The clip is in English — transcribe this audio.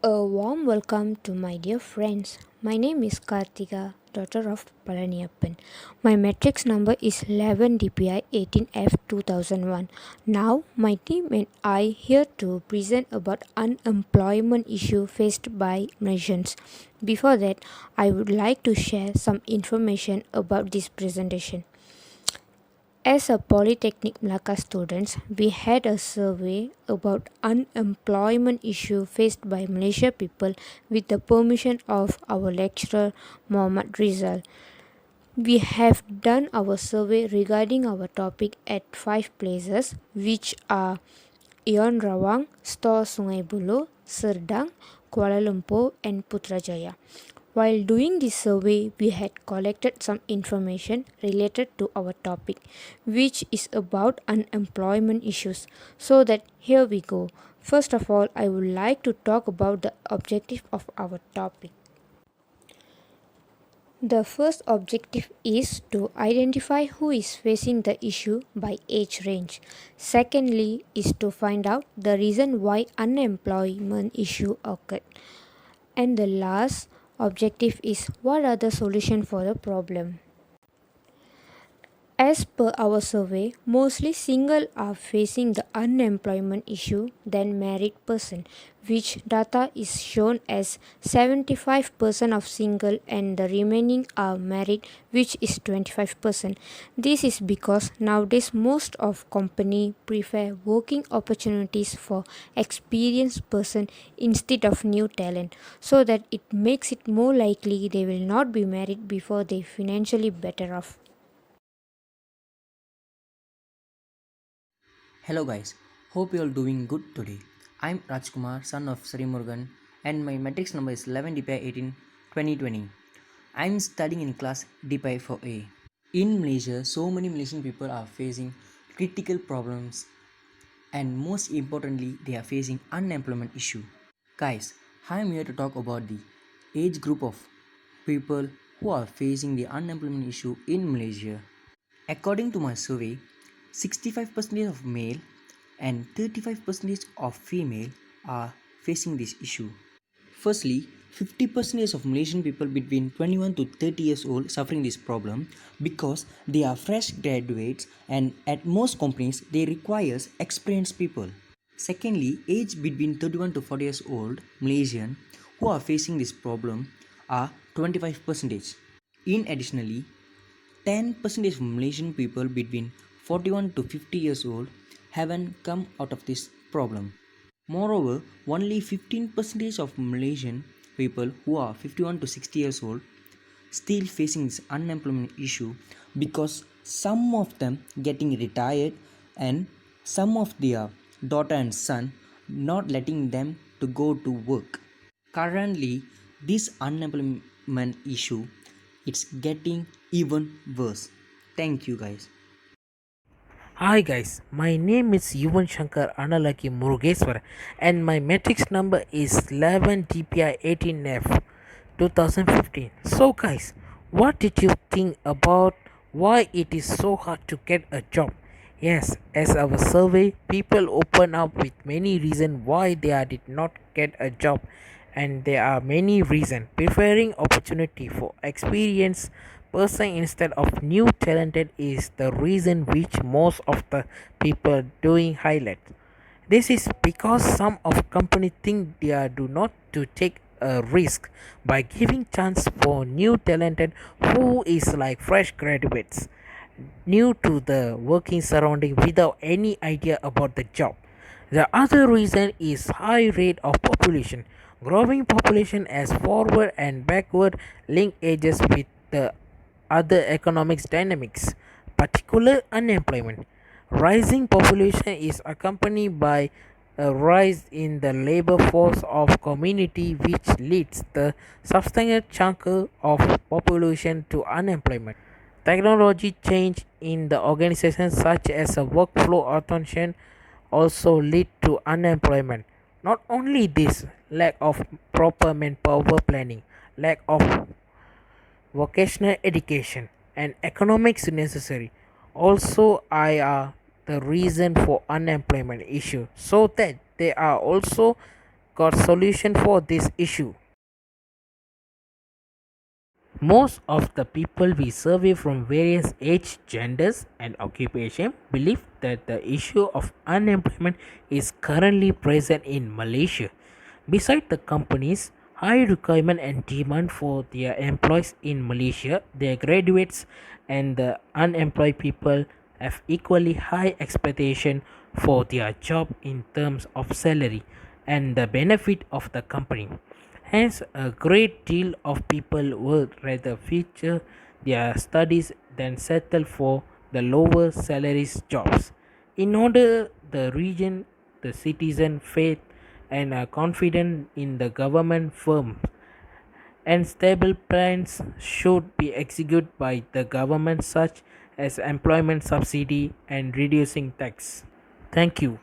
A warm welcome to my dear friends. My name is Kartika, daughter of Palaniappan. My matrix number is 11 DPI 18F 2001. Now, my team and I here to present about unemployment issue faced by Malaysians. Before that, I would like to share some information about this presentation. As a Polytechnic Malacca students, we had a survey about unemployment issue faced by Malaysia people with the permission of our lecturer Muhammad Rizal. We have done our survey regarding our topic at 5 places which are Ion Rawang, Store Sungai Buloh, Serdang, Kuala Lumpur and Putrajaya. While doing this survey, we had collected some information related to our topic, which is about unemployment issues. So that here we go. First of all, I would like to talk about the objective of our topic. The first objective is to identify who is facing the issue by age range. Secondly, is to find out the reason why unemployment issue occurred. And the last objective is what are the solution for the problem. As per our survey, mostly single are facing the unemployment issue than married person, which data is shown as 75% of single and the remaining are married, which is 25%. This is because nowadays most of company prefer working opportunities for experienced person instead of new talent, so that it makes it more likely they will not be married before they financially better off. Hello guys, hope you all doing good today. I'm Rajkumar, son of Sri Murugan, and my matrix number is 11 DPI 18 2020. I'm studying in class DPI 4A. In Malaysia, so many Malaysian people are facing critical problems, and most importantly, they are facing unemployment issue. Guys, I'm here to talk about the age group of people who are facing the unemployment issue in Malaysia. According to my survey, 65% of male and 35% of female are facing this issue. Firstly, 50% of Malaysian people between 21 to 30 years old suffering this problem because they are fresh graduates and at most companies they requires experienced people. Secondly, age between 31 to 40 years old Malaysian who are facing this problem are 25%. In additionally, 10% of Malaysian people between 41 to 50 years old haven't come out of this problem. Moreover, only 15% of Malaysian people who are 51 to 60 years old still facing this unemployment issue because some of them getting retired and some of their daughter and son not letting them to go to work. Currently, this unemployment issue it's getting even worse. Thank you guys. Hi guys, my name is Yuvan Shankar Analaki Murugeswar and my matrix number is 11 DPI 18F 2015. So guys, what did you think about why it is so hard to get a job? Yes, as our survey, people open up with many reasons why did not get a job, and there are many reasons. Preferring opportunity for experience person instead of new talented is the reason which most of the people doing highlight. This is because some of company think they are do not to take a risk by giving chance for new talented who is like fresh graduates new to the working surrounding without any idea about the job. The other reason is high rate of population. Growing population as forward and backward linkages with the other economics dynamics, particular unemployment. Rising population is accompanied by a rise in the labor force of community which leads the substantial chunk of population to unemployment. Technology change in the organization such as a workflow automation also lead to unemployment. Not only this, lack of proper manpower planning, lack of vocational education and economics necessary also are the reason for unemployment issue, so that they are also got solution for this issue. Most of the people we survey from various age, genders, and occupation believe that the issue of unemployment is currently present in Malaysia. Besides the companies' high requirement and demand for their employees in Malaysia, their graduates and the unemployed people have equally high expectation for their job in terms of salary and the benefit of the company. Hence, a great deal of people would rather feature their studies than settle for the lower salaries jobs. In order the region, the citizen faith and are confident in the government firm and stable plans should be executed by the government such as employment subsidy and reducing tax. Thank you.